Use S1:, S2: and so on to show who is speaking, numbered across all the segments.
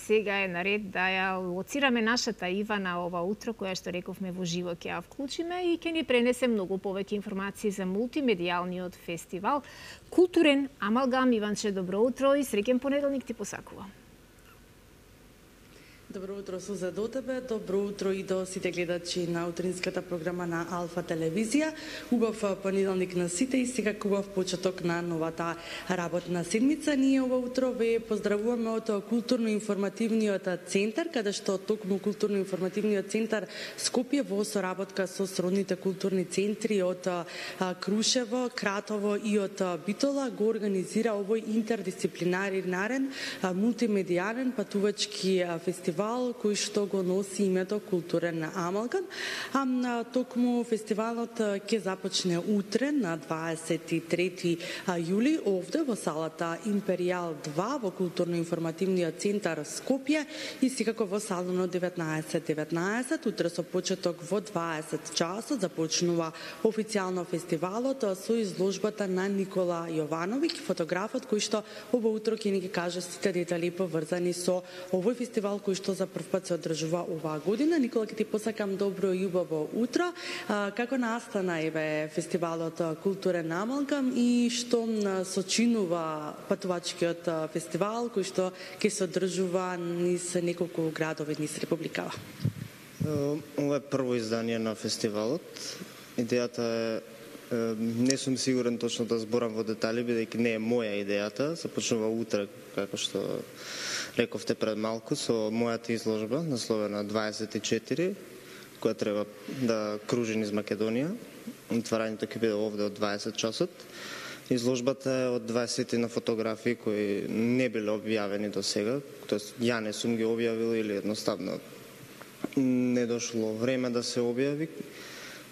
S1: сега е наред да ја лоцираме нашата Ивана ова утро, која што рековме во живо ќе ја вклучиме и ќе ни пренесе многу повеќе информации за мултимедијалниот фестивал Културен амалгам. Иванче, добро утро и среќен понеделник ти посакувам.
S2: Добро утро, Суза, до тебе. Добро утро и до сите гледачи на утринската програма на Алфа телевизија. Убав понеделник на сите и сега убав почеток на новата работна седмица. Ние ова утро ве поздравуваме од културно-информативниот центар, каде што токму културно-информативниот центар Скопје во соработка со сродните културни центри од Крушево, Кратово и од Битола го организира овој интердисциплинарен мултимедијален патувачки фестивал кој што го носи името Културен амалгам. Токму фестивалот ќе започне утре на 23 јули овде во салата Империјал 2 во културно-информативниот центар Скопје и секако во салонот 1919. Утре со почеток во 20 часот започнува официјално фестивалот со изложбата на Никола Јовановиќ, фотографот кој што ова утро ќе ни ги каже сите детали поврзани со овој фестивал кој што за прв пат се одржува оваа година. Никола, ќе ти посакам добро и убаво утро. Како настана фестивалот Културен амалгам и што сочинува патувачкиот фестивал кој што ќе се одржува низ неколку градови низ републикава?
S3: Ова е прво издание на фестивалот. Идејата е, не сум сигурен точно да зборам во детали, бидејќи не е моја идејата. Започнува утре, како што рековте пред малку, со мојата изложба, насловена 24, која треба да кружи низ Македонија. Отварањето ќе биде овде од 20 часот. Изложбата е од 20 на фотографии кои не биле објавени до сега, тоест ја не сум ги објавил или едноставно не дошло време да се објави.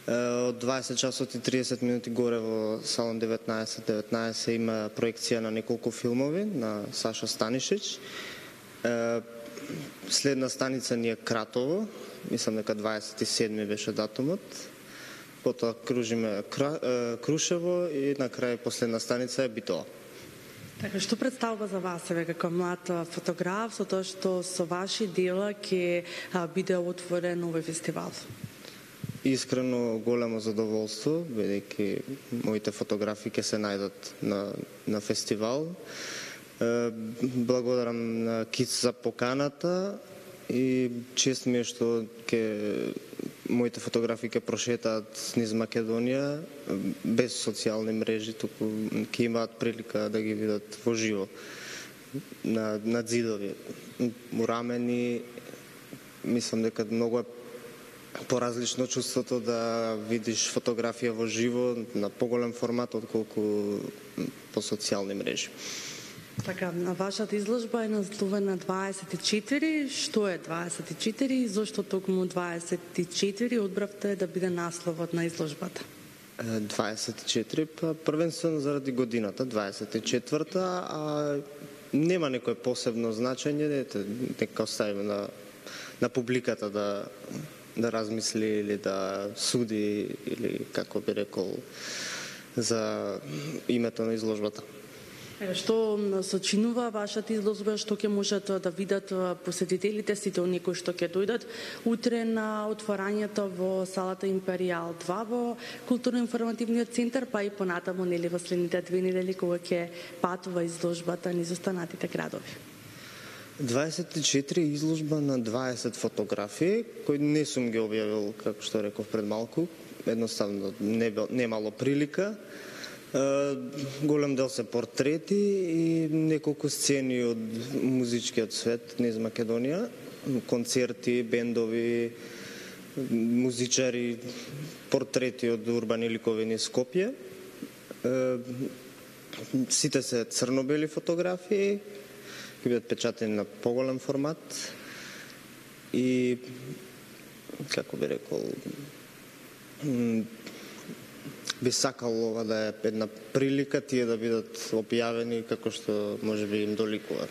S3: Од 20 часот и 30 минути горе во салон 19 има проекција на неколку филмови на Саша Станишич. Следна станица ни е Кратово, мислам дека 27 беше датумот. Потоа кружиме Крушево и на крај последна станица е Битола.
S2: Така, што представува за вас како млад фотограф со тоа што со ваши дела ќе биде отворен овој фестивал?
S3: Искрено големо задоволство, бидејќи моите фотографии ќе се најдат на фестивал. Благодарам на КИЦ за поканата и чест ми е што моите фотографии ќе прошетаат низ Македонија без социјални мрежи, туку ќе имаат прилика да ги видат во живо на ѕидови, урамени. Мислам дека многу е поразлично чувството да видиш фотографија во живо на поголем формат отколку по социјални мрежи.
S2: Така, вашата изложба е насловена 24. Што е 24 и зошто токму 24 одбравте да биде насловот на изложбата?
S3: 24, па првенствено заради годината, 24-та, а нема некое посебно значење, нека оставиме на публиката да размисли или да суди, или како би рекол, за името на изложбата.
S2: Што сочинува вашата изложба, што ќе можат да видат посетителите, сите оние кои што ќе дојдат утре на отворањето во салата Империјал 2 во културно-информативниот центар, па и понатаму нели во следните 2 недели кога ќе патува изложбата низ останатите градови?
S3: 24 изложба на 20 фотографии, кои не сум ги објавил, како што реков пред малку, едноставно немало прилика. Голем дел се портрети и неколку сцени од музичкиот свет низ Македонија, концерти, бендови, музичари, портрети од урбани ликови низ Скопје. Сите се црно-бели фотографии, ќе бидат печатени на поголем формат и, како би рекол, би сакал ова да е една прилика тие да бидат објавени како што можеби им доликува.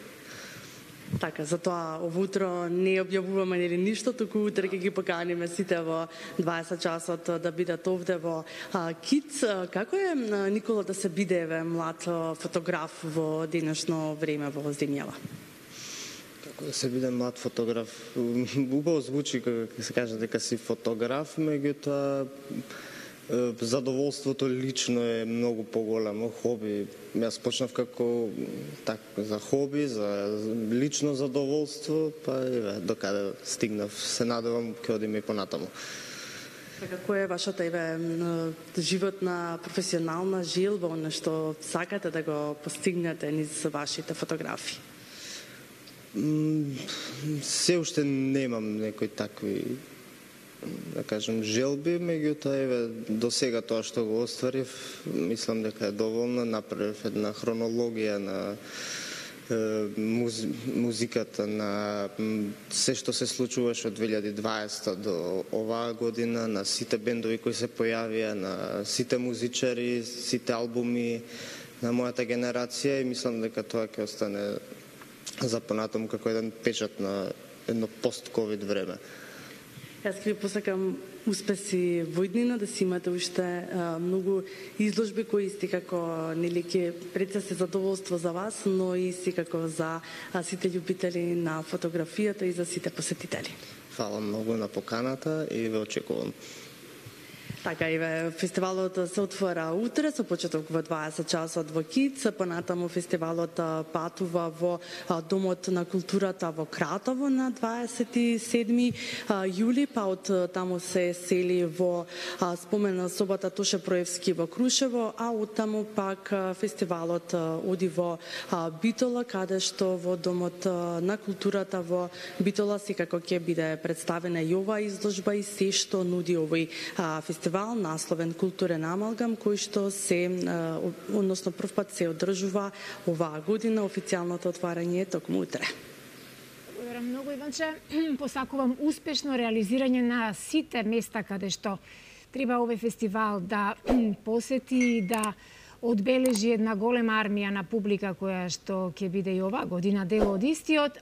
S2: Така, затоа овутро не објавуваме нели ништо, туку утре ќе ги поканиме сите во 20 часот да бидат овде во КИЦ. Како е, Никола, да се биде млад фотограф во денешно време во земјава?
S3: Се биде млад фотограф, убаво звучи како се каже дека си фотограф, меѓутоа задоволството лично е многу поголемо. Хоби, јас почнав како за хоби, за лично задоволство, па до каде стигнав, се надевам ќе одиме и понатаму.
S2: Како е вашата животна, професионална желба, нешто сакате да го постигнете низ вашите фотографии?
S3: Се уште немам некои такви, да кажем, желби, меѓутоа до сега тоа што го остварив, мислам дека е доволно. Направив една хронологија на музиката, на се што се случуваше од 2020 до оваа година, на сите бендови кои се појавија, на сите музичари, сите албуми на мојата генерација, и мислам дека тоа ќе остане за понатаму како еден печат на едно пост-ковид време.
S2: Јас ќе ви посакам успеси во иднина, да си имате уште многу изложби кои секако нели ќе се задоволство за вас, но и секако за сите љубители на фотографијата и за сите посетители.
S3: Фала многу на поканата и ве очекувам.
S2: Така, фестивалот се отвора утре, со почеток во 20 часот во Киц, понатаму фестивалот патува во Домот на културата во Кратово на 27 јули, па од таму се сели во спомена собата Тоше Проевски во Крушево, а од таму пак фестивалот оди во Битола, каде што во Домот на културата во Битола секако ќе биде представена и ова изложба и се што нуди овој фестивал, насловен Културен амалгам, кој што се, односно прв пат се одржува оваа година. Официјалното отварање е токму утре.
S1: Благодарам многу, Иванче. Посакувам успешно реализирање на сите места каде што треба овој фестивал да посети и да одбележи една голема армија на публика која што ќе биде и оваа година дел од истиот.